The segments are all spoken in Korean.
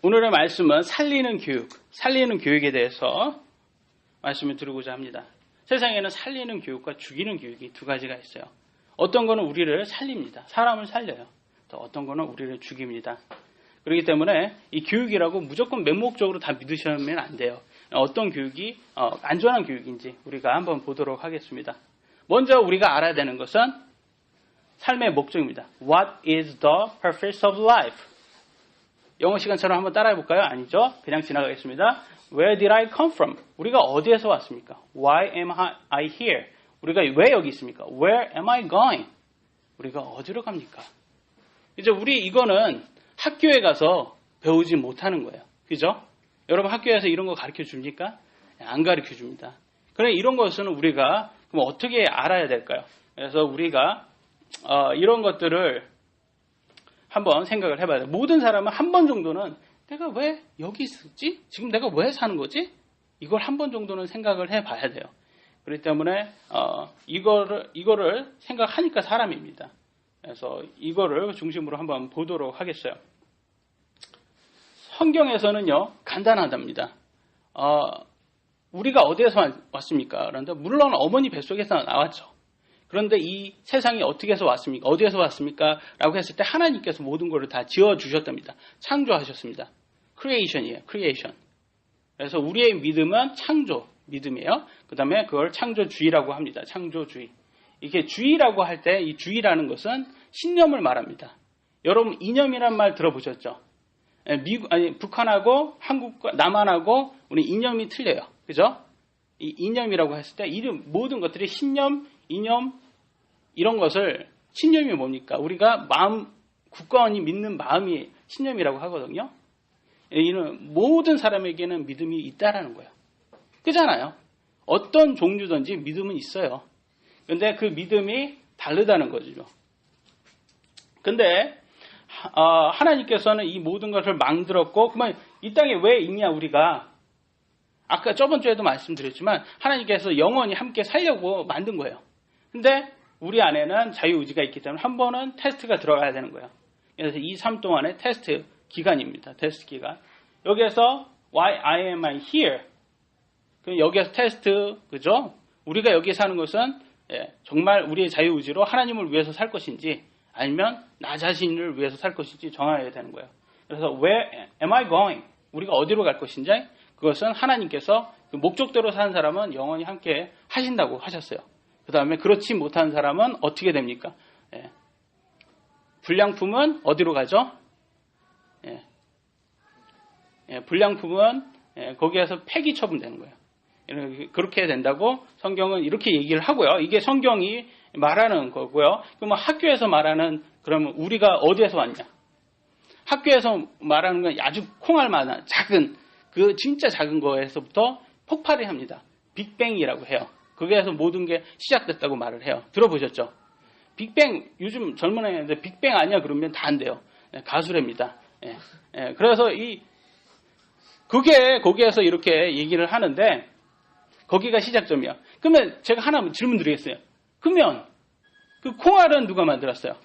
오늘의 말씀은 살리는 교육에 대해서 말씀을 드리고자 합니다. 세상에는 살리는 교육과 죽이는 교육이 두 가지가 있어요. 어떤 거는 우리를 살립니다. 사람을 살려요. 또 어떤 거는 우리를 죽입니다. 그렇기 때문에 이 교육이라고 무조건 맹목적으로 다 믿으시면 안 돼요. 어떤 교육이 안전한 교육인지 우리가 한번 보도록 하겠습니다. 먼저 우리가 알아야 되는 것은 삶의 목적입니다. What is the purpose of life? 영어 시간처럼 한번 따라해 볼까요? 아니죠. 그냥 지나가겠습니다. Where did I come from? 우리가 어디에서 왔습니까? Why am I here? 우리가 왜 여기 있습니까? Where am I going? 우리가 어디로 갑니까? 이제 우리 이거는 학교에 가서 배우지 못하는 거예요. 그죠? 여러분 학교에서 이런 거 가르쳐 줍니까? 안 가르쳐 줍니다. 그래 이런 것은 우리가 그럼 어떻게 알아야 될까요? 그래서 우리가 이런 것들을 한번 생각을 해봐야 돼요. 모든 사람은 한 번 정도는 내가 왜 여기 있었지? 지금 내가 왜 사는 거지? 이걸 한 번 정도는 생각을 해봐야 돼요. 그렇기 때문에 이거를 생각하니까 사람입니다. 그래서 이거를 중심으로 한번 보도록 하겠어요. 성경에서는요 간단하답니다. 우리가 어디에서 왔습니까? 그런데 물론 어머니 뱃속에서 나왔죠. 그런데 이 세상이 어떻게 해서 왔습니까? 어디에서 왔습니까? 라고 했을 때 하나님께서 모든 것을 다 지어주셨답니다. 창조하셨습니다. 크리에이션이에요. 크리에이션. 그래서 우리의 믿음은 창조 믿음이에요. 그 다음에 그걸 창조주의라고 합니다. 창조주의. 이게 주의라고 할 때 이 주의라는 것은 신념을 말합니다. 여러분 이념이란 말 들어보셨죠? 북한하고 한국과 남한하고 우리 이념이 틀려요. 그죠? 이 이념이라고 했을 때 모든 것들이 신념, 이념 이런 것을 신념이 뭡니까? 우리가 굳건히 믿는 마음이 신념이라고 하거든요. 이는 모든 사람에게는 믿음이 있다라는 거예요. 그잖아요. 어떤 종류든지 믿음은 있어요. 근데 그 믿음이 다르다는 거죠. 근데 하나님께서는 이 모든 것을 만들었고 그러면 이 땅에 왜 있냐 우리가 아까 저번 주에도 말씀드렸지만 하나님께서 영원히 함께 살려고 만든 거예요. 근데 우리 안에는 자유의지가 있기 때문에 한 번은 테스트가 들어가야 되는 거예요. 그래서 2, 3 동안의 테스트 기간입니다. 테스트 기간. 여기에서 Why am I here? 여기에서 테스트, 그죠? 우리가 여기에 사는 것은 정말 우리의 자유의지로 하나님을 위해서 살 것인지 아니면 나 자신을 위해서 살 것인지 정해야 되는 거예요. 그래서 Where am I going? 우리가 어디로 갈 것인지 그것은 하나님께서 그 목적대로 사는 사람은 영원히 함께 하신다고 하셨어요. 그 다음에 그렇지 못한 사람은 어떻게 됩니까? 불량품은 어디로 가죠? 불량품은 거기에서 폐기 처분되는 거예요. 그렇게 된다고 성경은 이렇게 얘기를 하고요. 이게 성경이 말하는 거고요. 그러면 학교에서 말하는 그러면 우리가 어디에서 왔냐? 학교에서 말하는 건 아주 콩알만한 작은 진짜 작은 거에서부터 폭발을 합니다. 빅뱅이라고 해요. 거기에서 모든 게 시작됐다고 말을 해요. 들어보셨죠? 빅뱅 요즘 젊은 애들 빅뱅 아니야 그러면 다 안 돼요. 가수랍니다. 그래서 그게 거기에서 이렇게 얘기를 하는데 거기가 시작점이야. 그러면 제가 하나 질문 드리겠어요. 그러면 그 콩알은 누가 만들었어요?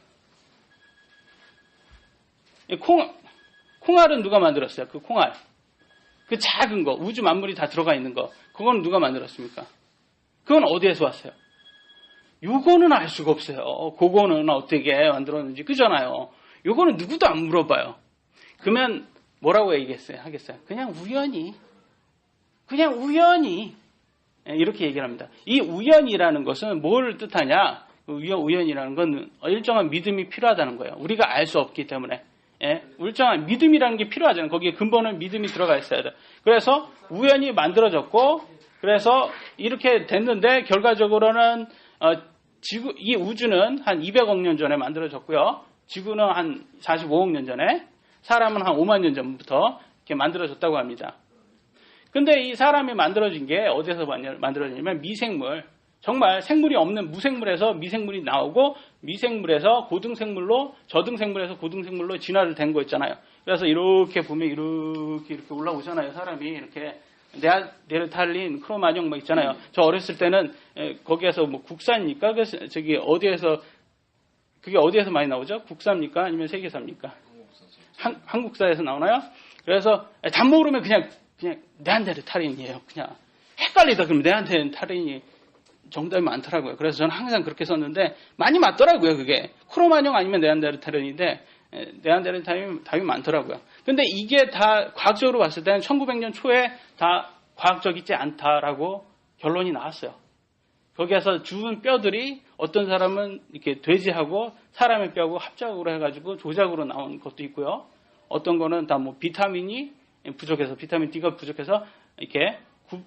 콩알은 누가 만들었어요? 그 콩알. 그 작은 거, 우주 만물이 다 들어가 있는 거. 그건 누가 만들었습니까? 그건 어디에서 왔어요? 요거는 알 수가 없어요. 그거는 어떻게 만들었는지. 그잖아요. 요거는 누구도 안 물어봐요. 그러면 뭐라고 하겠어요? 그냥 우연히 이렇게 얘기를 합니다. 이 우연이라는 것은 뭘 뜻하냐? 우연이라는 건 일정한 믿음이 필요하다는 거예요. 우리가 알 수 없기 때문에. 일정한 믿음이라는 게 필요하잖아요. 거기에 근본은 믿음이 들어가 있어야 돼요. 그래서 우연히 만들어졌고 그래서 이렇게 됐는데 결과적으로는 이 우주는 한 200억 년 전에 만들어졌고요. 지구는 한 45억 년 전에 사람은 한 5만 년 전부터 이렇게 만들어졌다고 합니다. 근데 이 사람이 만들어진 게 어디서 만들어지냐면 미생물, 정말 생물이 없는 무생물에서 미생물이 나오고 미생물에서 고등생물로 저등생물에서 고등생물로 진화를 된 거 있잖아요. 그래서 이렇게 보면 이렇게 올라오잖아요. 사람이 이렇게 네안데르탈린, 크로마뇽 뭐 있잖아요. 저 어렸을 때는 거기에서 뭐 국사입니까? 저기 어디에서 그게 어디에서 많이 나오죠? 국사입니까? 아니면 세계사입니까? 한국사에서 나오나요? 그래서 다 모르면 그냥 네안데르탈인이에요. 그냥 헷갈리다 그러면 네안데르탈인이 정답이 많더라고요. 그래서 저는 항상 그렇게 썼는데 많이 맞더라고요. 그게 크로마뇽 아니면 네안데르탈인인데 네안데르탈인이 답이 많더라고요. 근데 이게 다 과학적으로 봤을 때는 1900년 초에 다 과학적이지 않다라고 결론이 나왔어요. 거기에서 죽은 뼈들이 어떤 사람은 이렇게 돼지하고 사람의 뼈하고 합작으로 해가지고 조작으로 나온 것도 있고요. 어떤 거는 다 뭐 비타민이 부족해서 비타민 D가 부족해서 이렇게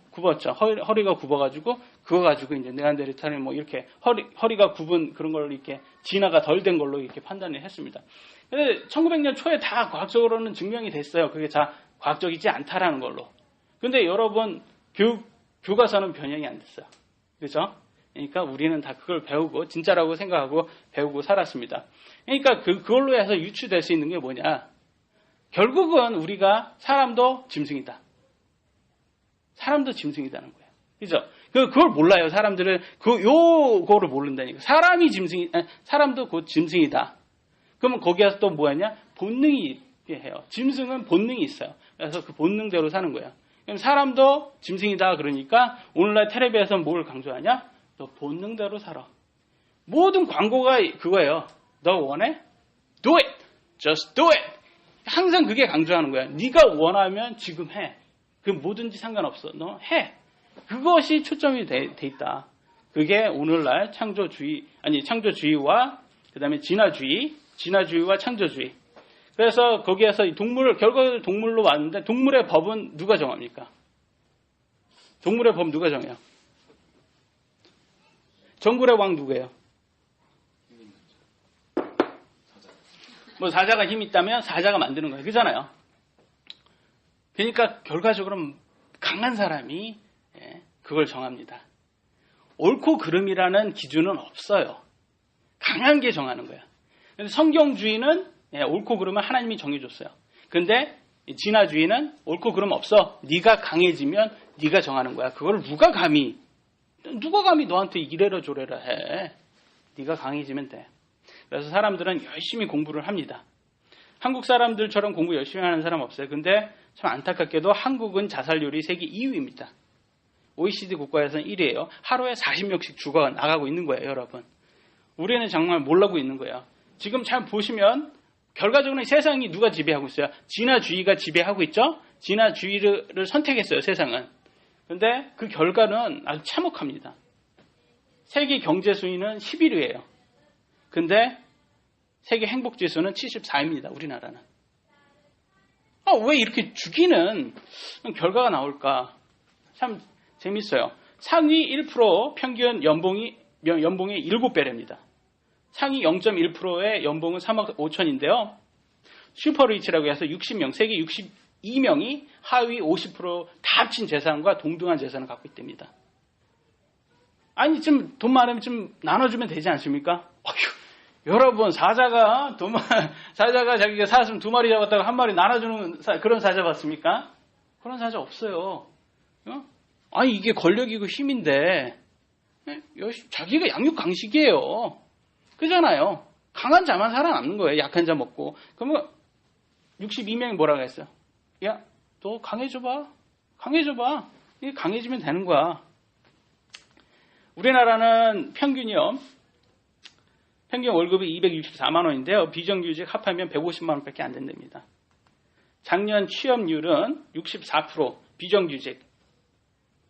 굽었죠. 허리가 굽어가지고 그거 가지고 이제 네안데르탈인 뭐 이렇게 허리가 굽은 그런 걸로 이렇게 진화가 덜 된 걸로 이렇게 판단을 했습니다. 근데 1900년 초에 다 과학적으로는 증명이 됐어요. 그게 다 과학적이지 않다라는 걸로. 근데 여러분 교과서는 변형이 안 됐어요. 그렇죠? 그러니까 우리는 다 그걸 배우고 진짜라고 생각하고 배우고 살았습니다. 그러니까 그걸로 해서 유추될 수 있는 게 뭐냐? 결국은 우리가 사람도 짐승이다. 사람도 짐승이다는 거예요. 그죠? 그걸 몰라요. 사람들은 요거를 모른다니까. 사람도 곧 짐승이다. 그러면 거기에서 또 뭐였냐? 본능이 해요. 짐승은 본능이 있어요. 그래서 그 본능대로 사는 거예요. 그럼 사람도 짐승이다 그러니까 오늘날 텔레비에서 뭘 강조하냐? 너 본능대로 살아. 모든 광고가 그거예요. 너 원해? Do it! Just do it! 항상 그게 강조하는 거야. 네가 원하면 지금 해. 그 뭐든지 상관없어. 너 해. 그것이 초점이 돼 있다. 그게 오늘날 창조주의와 그다음에 진화주의와 창조주의. 그래서 거기에서 결과적으로 동물로 왔는데 동물의 법은 누가 정합니까? 동물의 법 누가 정해요? 정글의 왕 누구예요? 뭐 사자가 힘이 있다면 사자가 만드는 거예요. 그잖아요. 그러니까 결과적으로 강한 사람이 그걸 정합니다. 옳고 그름이라는 기준은 없어요. 강한 게 정하는 거야. 근데 성경주의는 옳고 그름은 하나님이 정해줬어요. 근데 진화주의는 옳고 그름 없어. 네가 강해지면 네가 정하는 거야. 그걸 누가 감히 너한테 이래라 저래라 해. 네가 강해지면 돼. 그래서 사람들은 열심히 공부를 합니다. 한국 사람들처럼 공부 열심히 하는 사람 없어요. 근데 참 안타깝게도 한국은 자살률이 세계 2위입니다. OECD 국가에서는 1위예요. 하루에 40명씩 죽어 나가고 있는 거예요, 여러분. 우리는 정말 몰라고 있는 거예요. 지금 잘 보시면 결과적으로 세상이 누가 지배하고 있어요? 진화주의가 지배하고 있죠? 진화주의를 선택했어요, 세상은. 근데 그 결과는 아주 참혹합니다. 세계 경제 순위는 11위예요. 근데 세계 행복지수는 74입니다. 우리나라는. 왜 이렇게 죽이는 결과가 나올까? 참 재밌어요. 상위 1% 평균 연봉의 7배랍니다. 상위 0.1%의 연봉은 3억 5천인데요. 슈퍼리치라고 해서 60명, 세계 62명이 하위 50% 다 합친 재산과 동등한 재산을 갖고 있답니다. 아니, 좀 돈 많으면 좀 나눠주면 되지 않습니까? 여러분, 사자가 자기가 사슴 2마리 잡았다가 1마리 나눠주는 그런 사자 봤습니까? 그런 사자 없어요. 아니, 이게 권력이고 힘인데, 자기가 양육 강식이에요. 그잖아요. 강한 자만 살아남는 거예요. 약한 자 먹고. 그러면 62명이 뭐라고 했어요? 야, 너 강해져봐. 이게 강해지면 되는 거야. 우리나라는 평균 월급이 264만 원인데요. 비정규직 합하면 150만 원밖에 안 된답니다. 작년 취업률은 64%, 비정규직.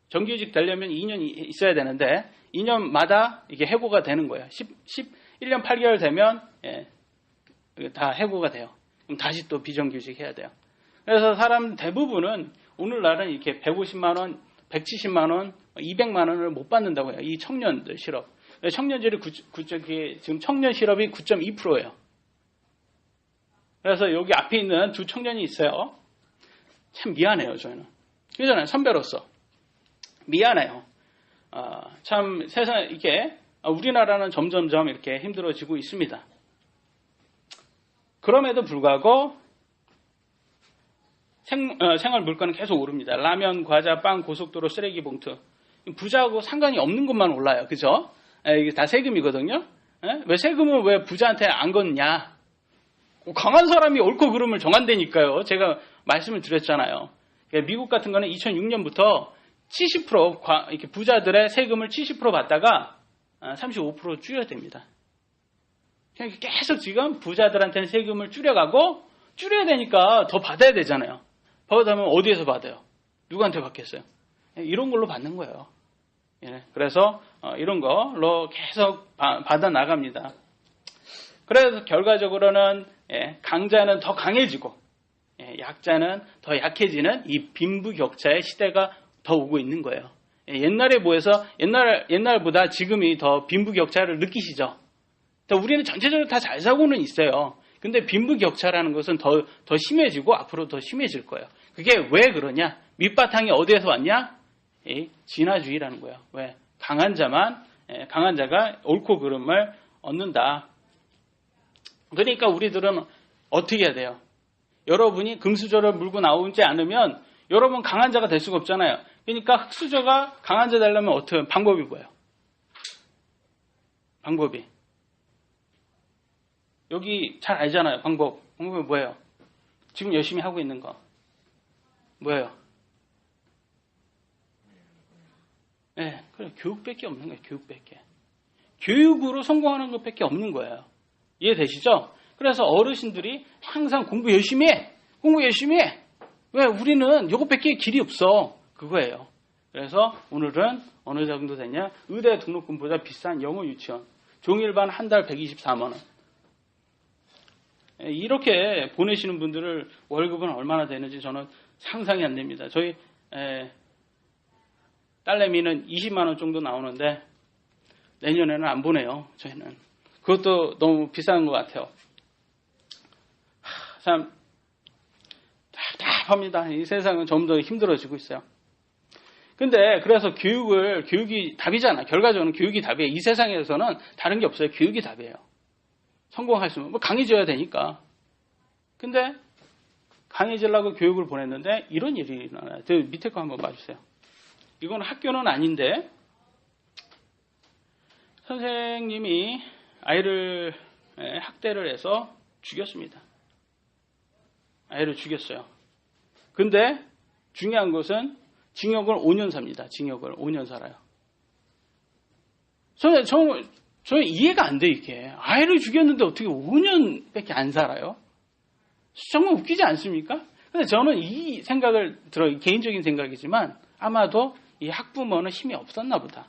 정규직 되려면 2년이 있어야 되는데 2년마다 이게 해고가 되는 거예요. 1년 8개월 되면 다 해고가 돼요. 그럼 다시 또 비정규직 해야 돼요. 그래서 사람 대부분은 오늘날은 이렇게 150만 원, 170만 원, 200만 원을 못 받는다고 해요. 이 청년들 실업. 청년들이 지금 청년 실업이 9.2%예요. 그래서 여기 앞에 있는 두 청년이 있어요. 참 미안해요, 저희는. 그러잖아요, 선배로서. 미안해요. 참 세상 이렇게 우리나라는 점점점 이렇게 힘들어지고 있습니다. 그럼에도 불구하고 생활 물가는 계속 오릅니다. 라면, 과자, 빵, 고속도로, 쓰레기 봉투. 부자하고 상관이 없는 것만 올라요. 그죠? 이게 다 세금이거든요. 왜 세금을 왜 부자한테 안 걷냐? 강한 사람이 옳고 그름을 정한다니까요. 제가 말씀을 드렸잖아요. 미국 같은 거는 2006년부터 70% 이렇게 부자들의 세금을 70% 받다가 35% 줄여야 됩니다. 계속 지금 부자들한테는 세금을 줄여가고 줄여야 되니까 더 받아야 되잖아요. 받으면 어디에서 받아요? 누구한테 받겠어요? 이런 걸로 받는 거예요. 그래서 이런 걸로 계속 받아 나갑니다. 그래서 결과적으로는 강자는 더 강해지고 약자는 더 약해지는 이 빈부격차의 시대가 더 오고 있는 거예요. 옛날에 비해서 옛날보다 지금이 더 빈부격차를 느끼시죠? 우리는 전체적으로 다 잘 살고는 있어요. 근데 빈부격차라는 것은 더 심해지고 앞으로 더 심해질 거예요. 그게 왜 그러냐? 밑바탕이 어디에서 왔냐? 진화주의라는 거예요. 왜? 강한 자가 옳고 그름을 얻는다. 그러니까 우리들은 어떻게 해야 돼요? 여러분이 금수저를 물고 나오지 않으면 여러분 강한 자가 될 수가 없잖아요. 그러니까 흑수저가 강한 자 되려면 어떻게 방법이 뭐예요? 방법이 여기 잘 알잖아요. 방법이 뭐예요? 지금 열심히 하고 있는 거 뭐예요? 그래 교육밖에 없는 거예요. 교육으로 성공하는 것밖에 없는 거예요. 이해되시죠? 그래서 어르신들이 항상 공부 열심히 해. 왜? 우리는 이것밖에 길이 없어. 그거예요. 그래서 오늘은 어느 정도 되냐? 의대 등록금보다 비싼 영어 유치원. 종일반 한 달 124만 원. 이렇게 보내시는 분들을 월급은 얼마나 되는지 저는 상상이 안 됩니다. 저희 딸내미는 20만 원 정도 나오는데 내년에는 안 보내요. 저희는. 그것도 너무 비싼 것 같아요. 참 답답합니다. 이 세상은 점점 더 힘들어지고 있어요. 근데 그래서 교육이 답이잖아. 결과적으로는 교육이 답이에요. 이 세상에서는 다른 게 없어요. 교육이 답이에요. 성공할 수 있으면 강해져야 되니까. 근데 강해지려고 교육을 보냈는데 이런 일이 일어나요. 밑에 거 한번 봐주세요. 이건 학교는 아닌데 선생님이 아이를 학대를 해서 죽였습니다. 아이를 죽였어요. 근데 중요한 것은 징역을 5년 삽니다. 징역을 5년 살아요. 저는 이해가 안 돼, 이게. 아이를 죽였는데 어떻게 5년밖에 안 살아요? 정말 웃기지 않습니까? 근데 저는 이 생각을 개인적인 생각이지만 아마도 이 학부모는 힘이 없었나 보다.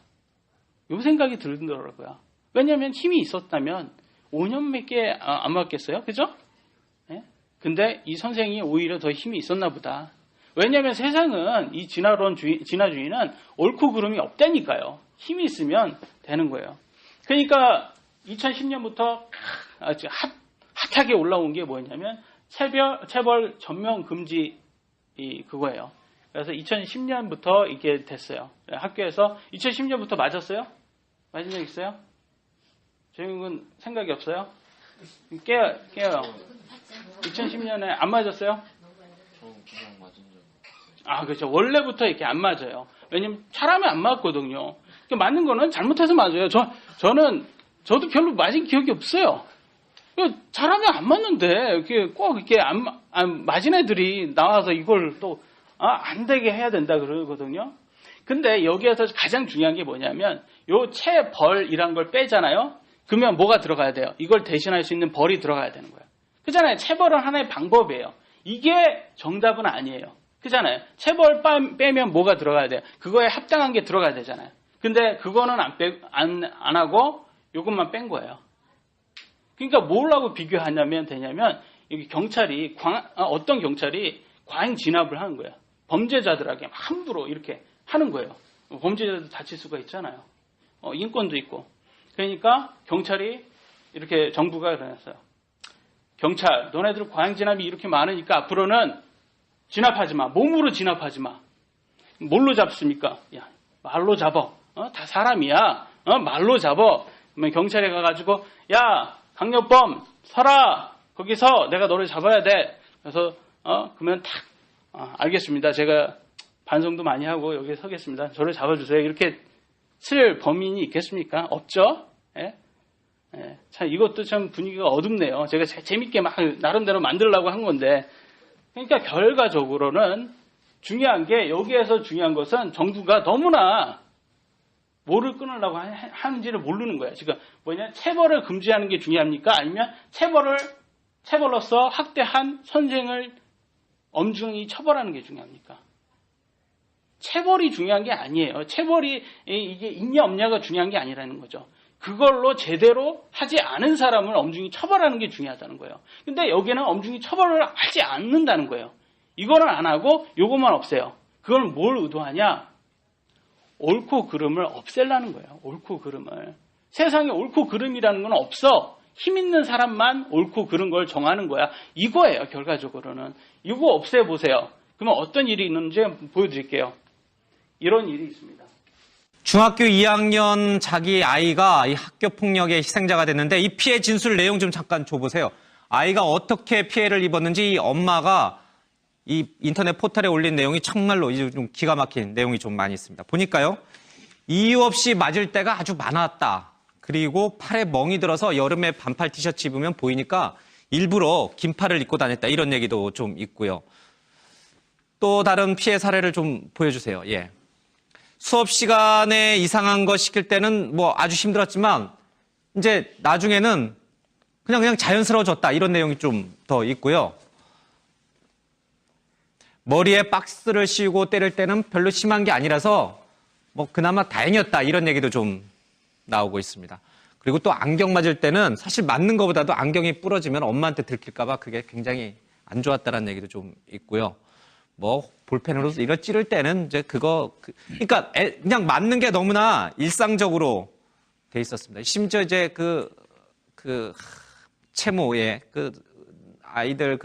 이 생각이 들더라고요. 왜냐하면 힘이 있었다면 5년밖에 안 받겠어요? 그죠? 근데 이 선생이 오히려 더 힘이 있었나 보다. 왜냐하면 세상은 이 진화주의는 옳고 그름이 없다니까요. 힘이 있으면 되는 거예요. 그러니까 2010년부터 아주 핫하게 올라온 게 뭐였냐면 체벌 전면 금지 그거예요. 그래서 2010년부터 이게 됐어요. 학교에서 2010년부터 맞았어요? 맞은 적 있어요? 조용군 생각이 없어요? 깨요. 2010년에 안 맞았어요? 그렇죠. 원래부터 이렇게 안 맞아요. 왜냐면 잘하면 안 맞거든요. 맞는 거는 잘못해서 맞아요. 저도 별로 맞은 기억이 없어요. 잘하면 안 맞는데, 꼭 이렇게 안 맞은 애들이 나와서 이걸 또, 안 되게 해야 된다 그러거든요. 근데 여기에서 가장 중요한 게 뭐냐면, 요 체벌이란 걸 빼잖아요? 그러면 뭐가 들어가야 돼요? 이걸 대신할 수 있는 벌이 들어가야 되는 거예요. 그잖아요. 체벌은 하나의 방법이에요. 이게 정답은 아니에요. 그잖아요. 체벌 빼면 뭐가 들어가야 돼요? 그거에 합당한 게 들어가야 되잖아요. 근데 그거는 안 하고 요것만 뺀 거예요. 그러니까 뭐라고 되냐면 여기 어떤 경찰이 과잉 진압을 하는 거예요. 범죄자들에게 함부로 이렇게 하는 거예요. 범죄자도 다칠 수가 있잖아요. 인권도 있고. 그러니까 경찰이 이렇게 정부가 그랬어요. 경찰, 너네들 과잉 진압이 이렇게 많으니까 앞으로는 진압하지 마. 몸으로 진압하지 마. 뭘로 잡습니까? 야, 말로 잡어. 다 사람이야. 말로 잡어. 그러면 경찰에 가가지고 야, 강력범 서라. 거기서 내가 너를 잡아야 돼. 그래서 그러면 탁 알겠습니다. 제가 반성도 많이 하고 여기 서겠습니다. 저를 잡아주세요. 이렇게 쓸 범인이 있겠습니까? 없죠. 예? 예, 참 이것도 참 분위기가 어둡네요. 제가 재밌게 막 나름대로 만들려고 한 건데, 그러니까 결과적으로는 중요한 게, 여기에서 중요한 것은 정부가 너무나 뭐를 끊으려고 하는지를 모르는 거예요. 지금 뭐냐, 체벌을 금지하는 게 중요합니까? 아니면 체벌로서 학대한 선생을 엄중히 처벌하는 게 중요합니까? 체벌이 중요한 게 아니에요. 체벌이 이게 있냐 없냐가 중요한 게 아니라는 거죠. 그걸로 제대로 하지 않은 사람을 엄중히 처벌하는 게 중요하다는 거예요. 근데 여기는 엄중히 처벌을 하지 않는다는 거예요. 이거는 안 하고 요것만 없애요. 그걸 뭘 의도하냐? 옳고 그름을 없애려는 거예요. 옳고 그름을. 세상에 옳고 그름이라는 건 없어. 힘 있는 사람만 옳고 그른 걸 정하는 거야. 이거예요, 결과적으로는. 이거 없애보세요. 그러면 어떤 일이 있는지 보여드릴게요. 이런 일이 있습니다. 중학교 2학년 자기 아이가 이 학교 폭력의 희생자가 됐는데 이 피해 진술 내용 좀 잠깐 줘보세요. 아이가 어떻게 피해를 입었는지 이 엄마가 이 인터넷 포털에 올린 내용이 정말로 이제 좀 기가 막힌 내용이 좀 많이 있습니다. 보니까요. 이유 없이 맞을 때가 아주 많았다. 그리고 팔에 멍이 들어서 여름에 반팔 티셔츠 입으면 보이니까 일부러 긴팔을 입고 다녔다. 이런 얘기도 좀 있고요. 또 다른 피해 사례를 좀 보여주세요. 예. 수업 시간에 이상한 거 시킬 때는 뭐 아주 힘들었지만 이제 나중에는 그냥 자연스러워졌다. 이런 내용이 좀 더 있고요. 머리에 박스를 씌우고 때릴 때는 별로 심한 게 아니라서 뭐 그나마 다행이었다. 이런 얘기도 좀 나오고 있습니다. 그리고 또 안경 맞을 때는 사실 맞는 것보다도 안경이 부러지면 엄마한테 들킬까 봐 그게 굉장히 안 좋았다는 얘기도 좀 있고요. 뭐 볼펜으로 이거 찌를 때는 이제 그러니까 그냥 맞는 게 너무나 일상적으로 돼 있었습니다. 심지어 이제 채모에 아이들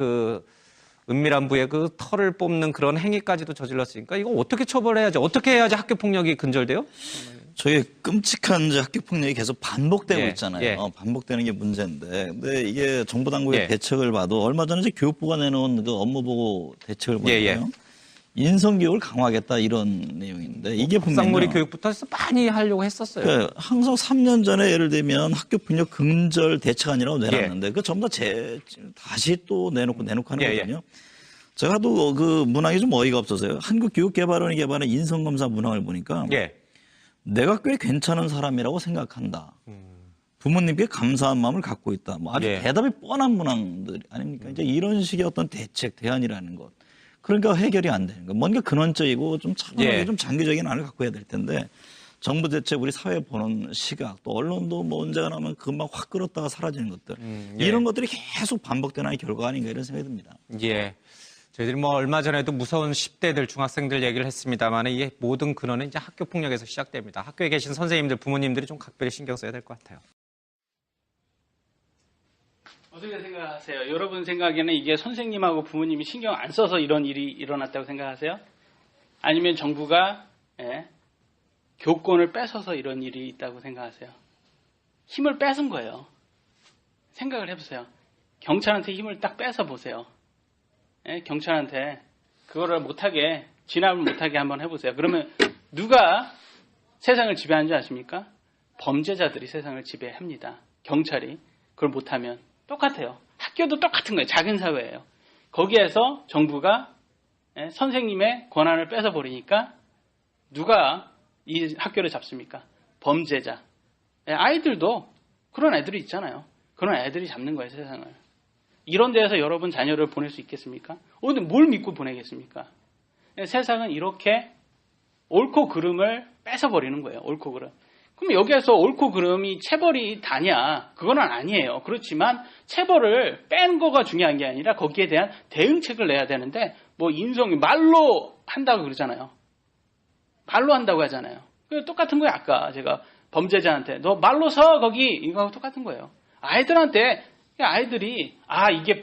은밀한 부에 털을 뽑는 그런 행위까지도 저질렀으니까 이거 어떻게 처벌해야지, 어떻게 해야지 학교 폭력이 근절돼요? 저희 끔찍한 이제 학교 폭력이 계속 반복되고 예, 있잖아요. 예. 반복되는 게 문제인데, 근데 이게 정부 당국의 예. 대책을 봐도 얼마 전에 이제 교육부가 내놓은 그 업무보고 대책을 보니까요. 예. 인성교육을 강화하겠다 이런 내용인데 이게 박상무리 분명히 교육부터 많이 하려고 했었어요. 그러니까 항상 3년 전에 예를 들면 학교 폭력 근절 대책안이라고 내놨는데 그 전부 다 다시 또 내놓고 하는 예, 예. 거거든요. 제가 또 그 문항이 좀 어이가 없어서요. 한국교육개발원이 개발한 인성검사 문항을 보니까 예. 내가 꽤 괜찮은 사람이라고 생각한다. 부모님께 감사한 마음을 갖고 있다. 뭐 아주 예. 대답이 뻔한 문항들 아닙니까? 이제 이런 식의 어떤 대책, 대안이라는 것. 그러니까 해결이 안 되는 거. 뭔가 근원적이고 좀 차분하게 예. 좀 장기적인 안을 갖고 해야 될 텐데 정부 대책, 우리 사회 보는 시각, 또 언론도 뭐 문제가 나면 금방 확 끌었다가 사라지는 것들. 예. 이런 것들이 계속 반복되는 하나의 결과 아닌가 이런 생각이 듭니다. 예. 저희들이 뭐 얼마 전에도 무서운 10대들, 중학생들 얘기를 했습니다만 이 모든 근원은 이제 학교 폭력에서 시작됩니다. 학교에 계신 선생님들, 부모님들이 좀 각별히 신경 써야 될 것 같아요. 어떻게 생각하세요? 여러분 생각에는 이게 선생님하고 부모님이 신경 안 써서 이런 일이 일어났다고 생각하세요? 아니면 정부가 교권을 뺏어서 이런 일이 있다고 생각하세요? 힘을 뺏은 거예요. 생각을 해보세요. 경찰한테 힘을 딱 뺏어 보세요. 경찰한테 그거를 못하게, 진압을 못하게 한번 해보세요. 그러면 누가 세상을 지배하는지 아십니까? 범죄자들이 세상을 지배합니다. 경찰이 그걸 못하면 똑같아요. 학교도 똑같은 거예요. 작은 사회예요. 거기에서 정부가 선생님의 권한을 뺏어버리니까 누가 이 학교를 잡습니까? 범죄자. 아이들도 그런 애들이 있잖아요. 그런 애들이 잡는 거예요, 세상을. 이런 데에서 여러분 자녀를 보낼 수 있겠습니까? 어디 뭘 믿고 보내겠습니까? 세상은 이렇게 옳고 그름을 뺏어버리는 거예요. 옳고 그름. 그럼 여기에서 옳고 그름이 체벌이 다냐? 그건 아니에요. 그렇지만 체벌을 뺀 거가 중요한 게 아니라 거기에 대한 대응책을 내야 되는데 뭐 인성이 말로 한다고 그러잖아요. 말로 한다고 하잖아요. 똑같은 거예요. 아까 제가 범죄자한테 너 말로 서 거기 이거하고 똑같은 거예요. 아이들이 이게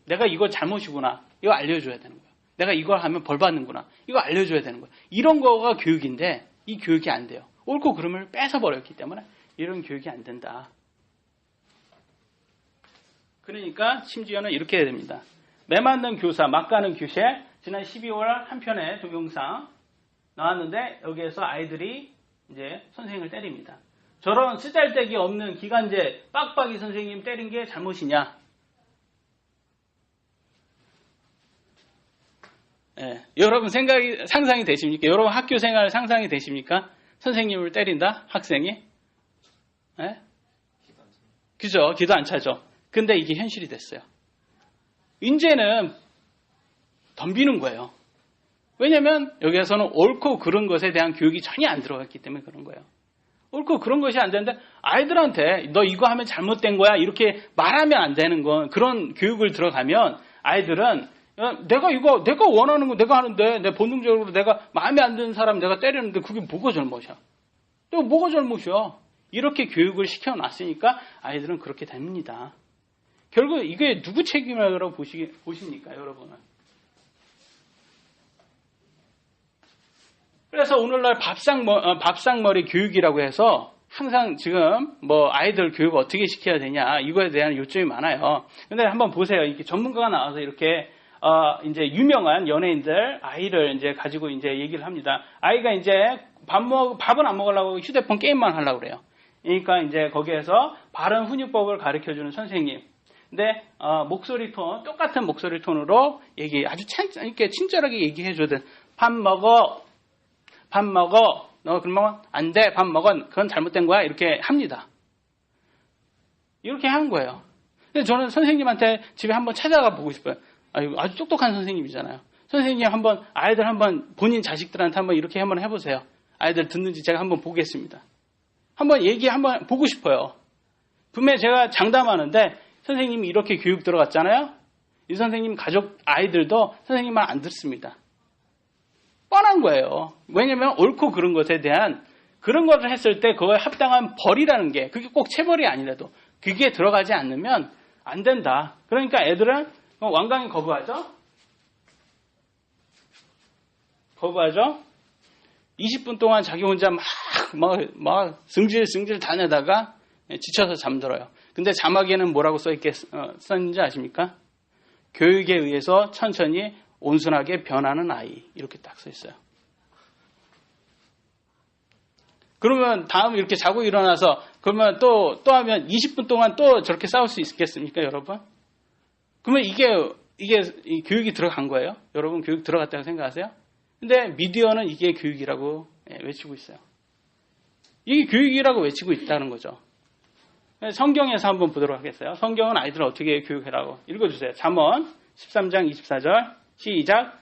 내가 이거 잘못이구나. 이거 알려줘야 되는 거예요. 내가 이걸 하면 벌 받는구나. 이거 알려줘야 되는 거예요. 이런 거가 교육인데 이 교육이 안 돼요. 옳고 그름을 뺏어버렸기 때문에 이런 교육이 안 된다. 그러니까 심지어는 이렇게 해야 됩니다. 매맞는 교사, 막가는 교실. 지난 12월 한 편의 동영상 나왔는데 여기에서 아이들이 이제 선생님을 때립니다. 저런 쓰잘데기 없는 기간제 빡빡이 선생님 때린 게 잘못이냐? 예, 여러분 상상이 되십니까? 여러분 학교 생활 상상이 되십니까? 선생님을 때린다? 학생이? 예? 그죠? 기도 안 차죠? 근데 이게 현실이 됐어요. 이제는 덤비는 거예요. 왜냐면 여기에서는 옳고 그른 것에 대한 교육이 전혀 안 들어갔기 때문에 그런 거예요. 옳고 그런 것이 안 되는데 아이들한테 너 이거 하면 잘못된 거야 이렇게 말하면 안 되는 건 그런 교육을 들어가면 아이들은 내가 원하는 거 내가 하는데 내 본능적으로 내가 마음에 안 드는 사람 내가 때리는데 그게 뭐가 잘못이야? 또 뭐가 잘못이야? 이렇게 교육을 시켜놨으니까 아이들은 그렇게 됩니다. 결국 이게 누구 책임이라고 보십니까 여러분은? 그래서 오늘날 밥상머리 교육이라고 해서 항상 지금 아이들 교육 어떻게 시켜야 되냐 이거에 대한 요점이 많아요. 근데 한번 보세요. 이렇게 전문가가 나와서 이렇게 이제 유명한 연예인들 아이를 이제 가지고 이제 얘기를 합니다. 아이가 이제 밥은 안 먹으려고 휴대폰 게임만 하려고 그래요. 그러니까 이제 거기에서 바른 훈육법을 가르쳐주는 선생님. 근데 목소리 톤 똑같은 목소리 톤으로 아주 이렇게 친절하게 얘기해줘야 돼. 밥 먹어. 너 그러면 안 돼. 밥 먹어. 그건 잘못된 거야. 이렇게 합니다. 이렇게 한 거예요. 근데 저는 선생님한테 집에 한번 찾아가 보고 싶어요. 아주 똑똑한 선생님이잖아요. 선생님 아이들 한번 본인 자식들한테 한번 이렇게 한번 해보세요. 아이들 듣는지 제가 한번 보겠습니다. 한번 보고 싶어요. 분명히 제가 장담하는데 선생님이 이렇게 교육 들어갔잖아요. 이 선생님 가족 아이들도 선생님 말 안 듣습니다. 뻔한 거예요. 왜냐면 옳고 그른 것에 대한 그런 것을 했을 때 그거에 합당한 벌이라는 게 그게 꼭 체벌이 아니라도 그게 들어가지 않으면 안 된다. 그러니까 애들은 완강히 거부하죠. 20분 동안 자기 혼자 막 승질 다 내다가 지쳐서 잠들어요. 근데 자막에는 뭐라고 써있는지 아십니까? 교육에 의해서 천천히 온순하게 변하는 아이 이렇게 딱 써 있어요. 그러면 다음 이렇게 자고 일어나서 그러면 또 하면 20분 동안 또 저렇게 싸울 수 있겠습니까, 여러분? 그러면 이게 교육이 들어간 거예요? 여러분 교육 들어갔다고 생각하세요? 근데 미디어는 이게 교육이라고 외치고 있어요. 이게 교육이라고 외치고 있다는 거죠. 성경에서 한번 보도록 하겠어요. 성경은 아이들을 어떻게 교육해라고 읽어주세요. 잠언 13장 24절 시작.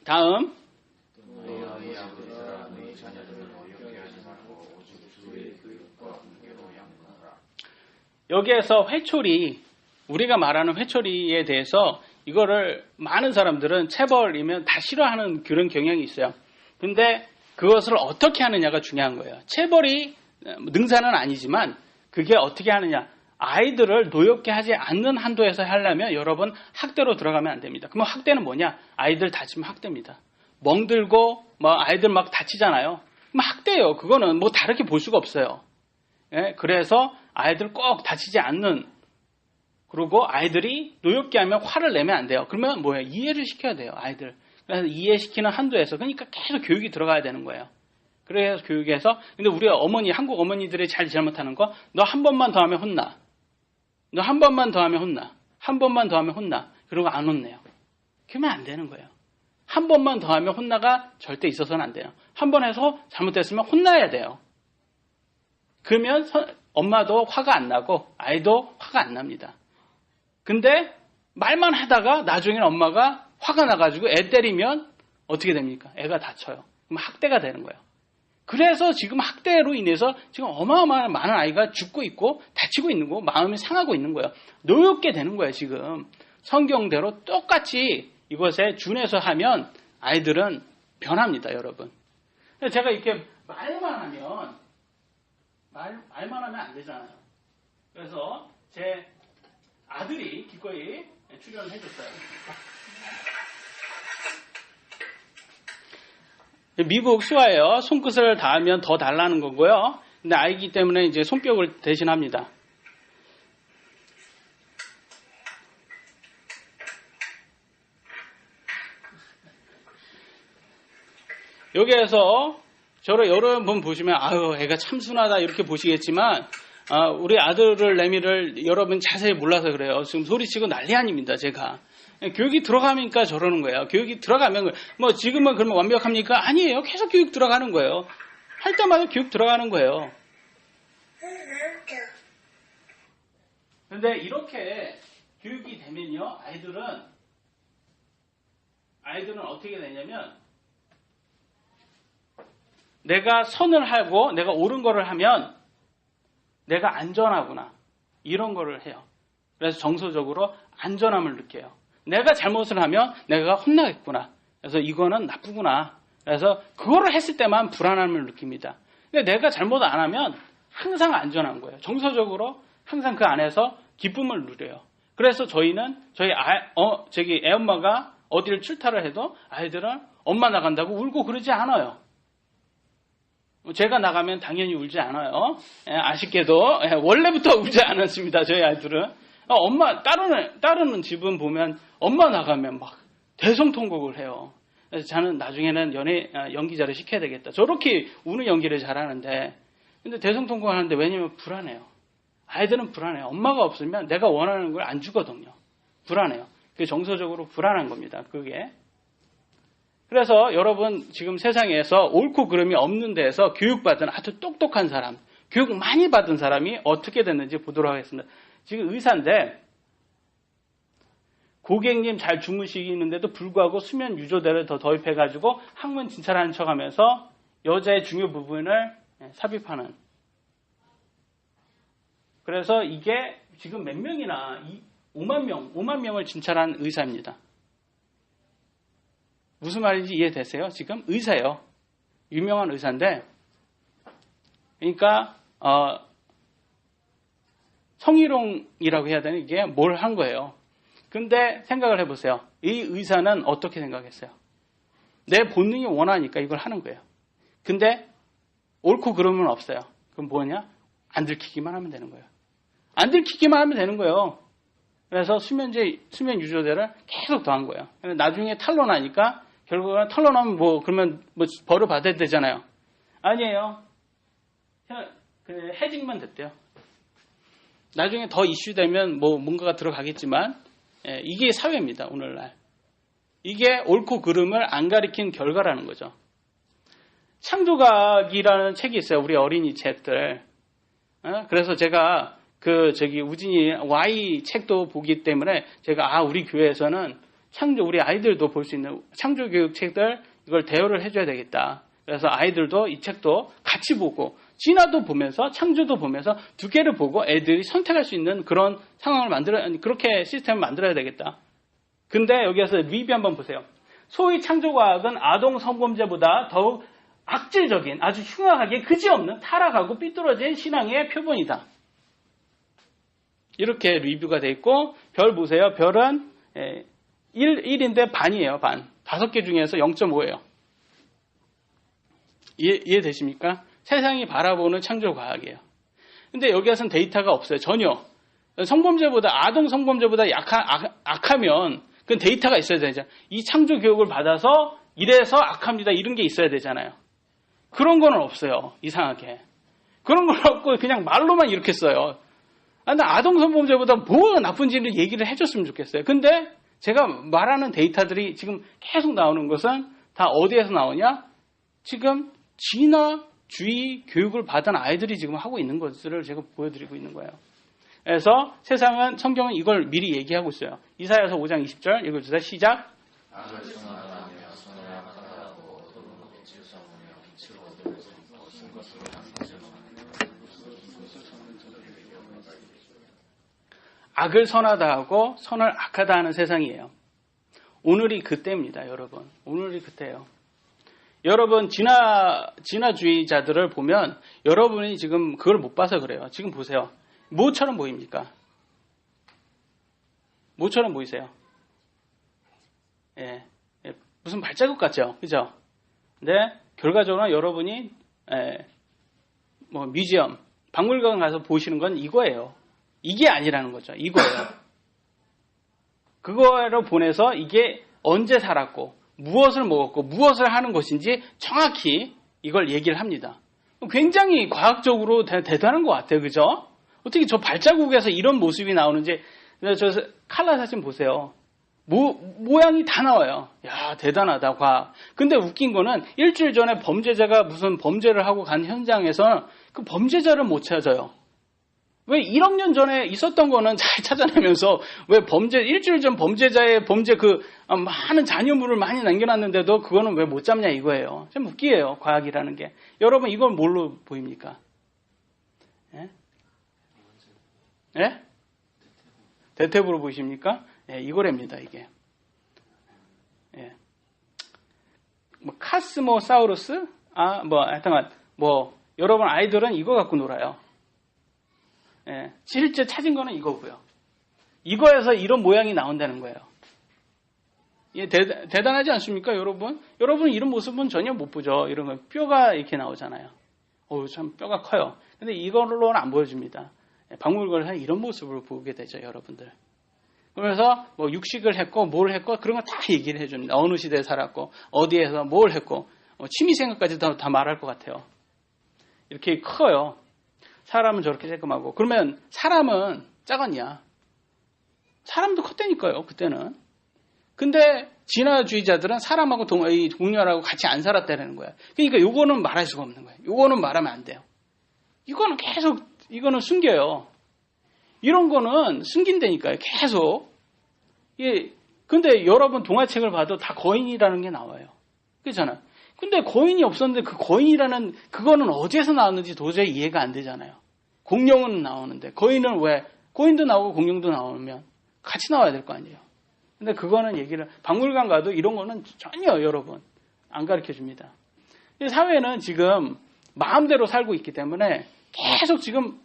다음. 여기에서 회초리, 우리가 말하는 회초리에 대해서 이거를 많은 사람들은 체벌이면 다 싫어하는 그런 경향이 있어요. 근데 그것을 어떻게 하느냐가 중요한 거예요. 체벌이 능사는 아니지만 그게 어떻게 하느냐. 아이들을 노엽게 하지 않는 한도에서 하려면 여러분 학대로 들어가면 안 됩니다. 그러면 학대는 뭐냐? 아이들 다치면 학대입니다. 멍들고 아이들 막 다치잖아요. 그럼 학대예요. 그거는 다르게 볼 수가 없어요. 예? 그래서 아이들 꼭 다치지 않는 그리고 아이들이 노엽게 하면 화를 내면 안 돼요. 그러면 뭐예요? 이해를 시켜야 돼요. 아이들. 그래서 이해시키는 한도에서 그러니까 계속 교육이 들어가야 되는 거예요. 그래서 교육에서 근데 우리 한국 어머니들이 잘못하는 거 너 한 번만 더 하면 혼나. 너 한 번만 더 하면 혼나. 한 번만 더 하면 혼나. 그러고 안 혼내요. 그러면 안 되는 거예요. 한 번만 더 하면 혼나가 절대 있어서는 안 돼요. 한 번 해서 잘못됐으면 혼나야 돼요. 그러면 엄마도 화가 안 나고 아이도 화가 안 납니다. 근데 말만 하다가 나중에는 엄마가 화가 나가지고 애 때리면 어떻게 됩니까? 애가 다쳐요. 그럼 학대가 되는 거예요. 그래서 지금 학대로 인해서 지금 어마어마한 많은 아이가 죽고 있고 다치고 있는 거고 마음이 상하고 있는 거예요. 노엽게 되는 거예요. 지금 성경대로 똑같이 이것에 준해서 하면 아이들은 변합니다. 여러분. 제가 이렇게 말만 하면 안 되잖아요. 그래서 제 아들이 기꺼이 출연을 해줬어요. 미국 수화예요. 손끝을 닿으면 더 달라는 거고요. 근데 아이기 때문에 이제 손뼉을 대신합니다. 여기에서 여러분 보시면 아유 애가 참 순하다 이렇게 보시겠지만 우리 아들을 내미를 여러분 자세히 몰라서 그래요. 지금 소리치고 난리 아닙니다. 제가 교육이 들어가니까 저러는 거예요. 교육이 들어가면 뭐 지금은 그러면 완벽합니까? 아니에요. 계속 교육 들어가는 거예요. 할 때마다 교육 들어가는 거예요. 그런데 이렇게 교육이 되면요, 아이들은 어떻게 되냐면 내가 선을 하고 내가 옳은 거를 하면 내가 안전하구나 이런 거를 해요. 그래서 정서적으로 안전함을 느껴요. 내가 잘못을 하면 내가 혼나겠구나. 그래서 이거는 나쁘구나. 그래서 그거를 했을 때만 불안함을 느낍니다. 근데 내가 잘못 안 하면 항상 안전한 거예요. 정서적으로 항상 그 안에서 기쁨을 누려요. 그래서 저희는 애 엄마가 어디를 출타를 해도 아이들은 엄마 나간다고 울고 그러지 않아요. 제가 나가면 당연히 울지 않아요. 아쉽게도 원래부터 울지 않았습니다. 저희 아이들은 엄마 따르는 집은 보면 엄마 나가면 막 대성통곡을 해요. 그래서 저는 나중에는 연기자를 시켜야 되겠다. 저렇게 우는 연기를 잘하는데 근데 대성통곡을 하는데 왜냐면 불안해요. 아이들은 불안해요. 엄마가 없으면 내가 원하는 걸 안 주거든요. 불안해요. 그게 정서적으로 불안한 겁니다. 그게. 그래서 여러분 지금 세상에서 옳고 그름이 없는 데에서 교육받은 아주 똑똑한 사람, 교육 많이 받은 사람이 어떻게 됐는지 보도록 하겠습니다. 지금 의사인데 고객님 잘 주무시는데도 불구하고 수면 유조대를 더 도입해가지고 항문 진찰하는 척하면서 여자의 중요 부분을 삽입하는. 그래서 이게 지금 몇 명이나 5만 명을 진찰한 의사입니다. 무슨 말인지 이해되세요? 지금 의사예요. 유명한 의사인데, 그러니까 성희롱이라고 해야 되는 이게 뭘 한 거예요. 근데 생각을 해보세요. 이 의사는 어떻게 생각했어요? 내 본능이 원하니까 이걸 하는 거예요. 근데 옳고 그름은 없어요. 그럼 뭐냐? 안 들키기만 하면 되는 거예요. 안 들키기만 하면 되는 거예요. 그래서 수면 유조제를 계속 더한 거예요. 나중에 탄로나니까 결국은 탄로나면 그러면 벌을 받아야 되잖아요. 아니에요. 그냥 해직만 됐대요. 나중에 더 이슈되면 뭔가가 들어가겠지만 이게 사회입니다. 오늘날. 이게 옳고 그름을 안 가리킨 결과라는 거죠. 창조각이라는 책이 있어요. 우리 어린이 책들. 그래서 제가 우진이 Y 책도 보기 때문에 제가 우리 교회에서는 우리 아이들도 볼 수 있는 창조교육 책들 이걸 대여를 해줘야 되겠다. 그래서 아이들도 이 책도 같이 보고 진화도 보면서 창조도 보면서 두 개를 보고 애들이 선택할 수 있는 그런 상황을 그렇게 시스템을 만들어야 되겠다. 근데 여기에서 리뷰 한번 보세요. 소위 창조과학은 아동 성범죄보다 더욱 악질적인 아주 흉악하게 그지없는 타락하고 삐뚤어진 신앙의 표본이다. 이렇게 리뷰가 돼 있고 별 보세요. 별은 1인데 반이에요. 반. 5개 중에서 0.5예요. 이해되십니까? 세상이 바라보는 창조과학이에요. 근데 여기에서는 데이터가 없어요. 전혀. 아동 성범죄보다 악하면 그건 데이터가 있어야 되죠. 이 창조교육을 받아서 이래서 악합니다. 이런 게 있어야 되잖아요. 그런 거는 없어요. 이상하게. 그런 건 없고 그냥 말로만 이렇게 써요. 아동 성범죄보다 뭐가 나쁜지를 얘기를 해줬으면 좋겠어요. 근데 제가 말하는 데이터들이 지금 계속 나오는 것은 다 어디에서 나오냐? 지금 진화주의 교육을 받은 아이들이 지금 하고 있는 것들을 제가 보여드리고 있는 거예요. 그래서 성경은 이걸 미리 얘기하고 있어요. 이사야서 5장 20절 읽어주세요. 시작. 악을 선하다 하고 선을 악하다 하는 세상이에요. 오늘이 그때입니다, 여러분. 오늘이 그때예요. 여러분 진화주의자들을 보면 여러분이 지금 그걸 못 봐서 그래요. 지금 보세요. 뭐처럼 보입니까? 뭐처럼 보이세요? 무슨 발자국 같죠? 그죠? 근데 결과적으로 여러분이 뮤지엄, 박물관 가서 보시는 건 이거예요. 이게 아니라는 거죠. 이거예요. 그거로 보내서 이게 언제 살았고 무엇을 먹었고 무엇을 하는 것인지 정확히 이걸 얘기를 합니다. 굉장히 과학적으로 대단한 것 같아요. 그죠? 어떻게 저 발자국에서 이런 모습이 나오는지. 저 칼라 사진 보세요. 모양이 다 나와요. 야, 대단하다, 과학. 근데 웃긴 거는 일주일 전에 범죄자가 무슨 범죄를 하고 간 현장에서 그 범죄자를 못 찾아요. 왜 1억 년 전에 있었던 거는 잘 찾아내면서 왜 일주일 전 범죄자의 범죄 많은 잔여물을 많이 남겨놨는데도 그거는 왜 못 잡냐 이거예요. 좀 웃기해요, 과학이라는 게. 여러분, 이건 뭘로 보입니까? 예? 예? 대퇴부로 보이십니까? 예, 이거랍니다, 이게. 예. 카스모사우루스? 하여튼, 여러분 아이들은 이거 갖고 놀아요. 예, 실제 찾은 거는 이거고요. 이거에서 이런 모양이 나온다는 거예요. 예, 대단하지 않습니까, 여러분? 여러분 이런 모습은 전혀 못 보죠. 이런 거 뼈가 이렇게 나오잖아요. 참 뼈가 커요. 근데 이걸로는 안 보여줍니다. 박물관에서 이런 모습을 보게 되죠, 여러분들. 그래서 육식을 했고 뭘 했고 그런 거 다 얘기를 해줍니다. 어느 시대에 살았고 어디에서 뭘 했고 취미생활까지 다 말할 것 같아요. 이렇게 커요. 사람은 저렇게 쬐끔하고. 그러면 사람은 작았냐? 사람도 컸다니까요, 그때는. 근데 진화주의자들은 사람하고 동료하고 같이 안 살았다는 거야. 그러니까 요거는 말할 수가 없는 거예요. 요거는 말하면 안 돼요. 이거는 계속 이거는 숨겨요. 이런 거는 숨긴다니까요, 계속. 예. 근데 여러분 동화책을 봐도 다 거인이라는 게 나와요. 그렇잖아요. 근데 거인이 없었는데 그 거인이라는 그거는 어디에서 나왔는지 도저히 이해가 안 되잖아요. 공룡은 나오는데 거인은 왜? 거인도 나오고 공룡도 나오면 같이 나와야 될 거 아니에요. 근데 그거는 박물관 가도 이런 거는 전혀 여러분 안 가르쳐 줍니다. 사회는 지금 마음대로 살고 있기 때문에 계속 지금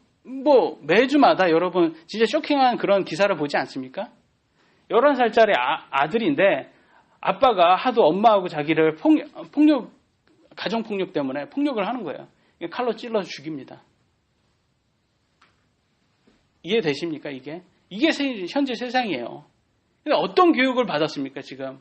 매주마다 여러분 진짜 쇼킹한 그런 기사를 보지 않습니까? 11살짜리 아들인데 아빠가 하도 엄마하고 자기를 가정폭력 때문에 폭력을 하는 거예요. 칼로 찔러서 죽입니다. 이해되십니까, 이게? 이게 현재 세상이에요. 근데 어떤 교육을 받았습니까, 지금?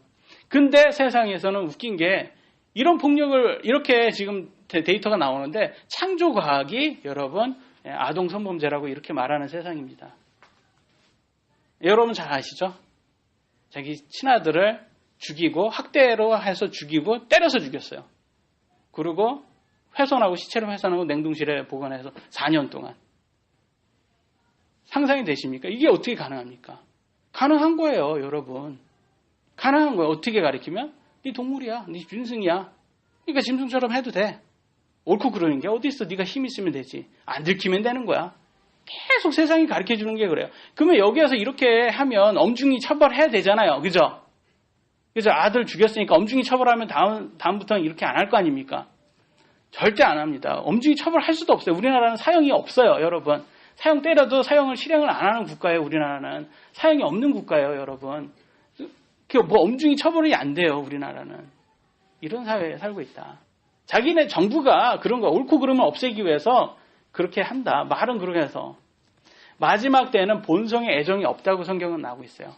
근데 세상에서는 웃긴 게 이런 폭력을 이렇게 지금 데이터가 나오는데 창조과학이 여러분 아동 성범죄라고 이렇게 말하는 세상입니다. 여러분 잘 아시죠? 자기 친아들을 죽이고 학대로 해서 죽이고 때려서 죽였어요. 그리고 시체를 훼손하고 냉동실에 보관해서 4년 동안. 상상이 되십니까? 이게 어떻게 가능합니까? 가능한 거예요, 여러분. 가능한 거예요. 어떻게 가리키면? 네 동물이야. 네 짐승이야. 그러니까 짐승처럼 해도 돼. 옳고 그러는 게 어디 있어? 네가 힘 있으면 되지. 안 들키면 되는 거야. 계속 세상이 가르쳐주는 게 그래요. 그러면 여기에서 이렇게 하면 엄중히 처벌해야 되잖아요. 그죠? 그래서 아들 죽였으니까 엄중히 처벌하면 다음부터는 이렇게 안 할 거 아닙니까? 절대 안 합니다. 엄중히 처벌할 수도 없어요. 우리나라는 사형이 없어요, 여러분. 사형 때려도 실행을 안 하는 국가예요, 우리나라는. 사형이 없는 국가예요, 여러분. 엄중히 처벌이 안 돼요, 우리나라는. 이런 사회에 살고 있다. 자기네 정부가 그런 거 옳고 그름을 없애기 위해서 그렇게 한다. 말은 그렇게 해서. 마지막 때는 본성의 애정이 없다고 성경은 나오고 있어요.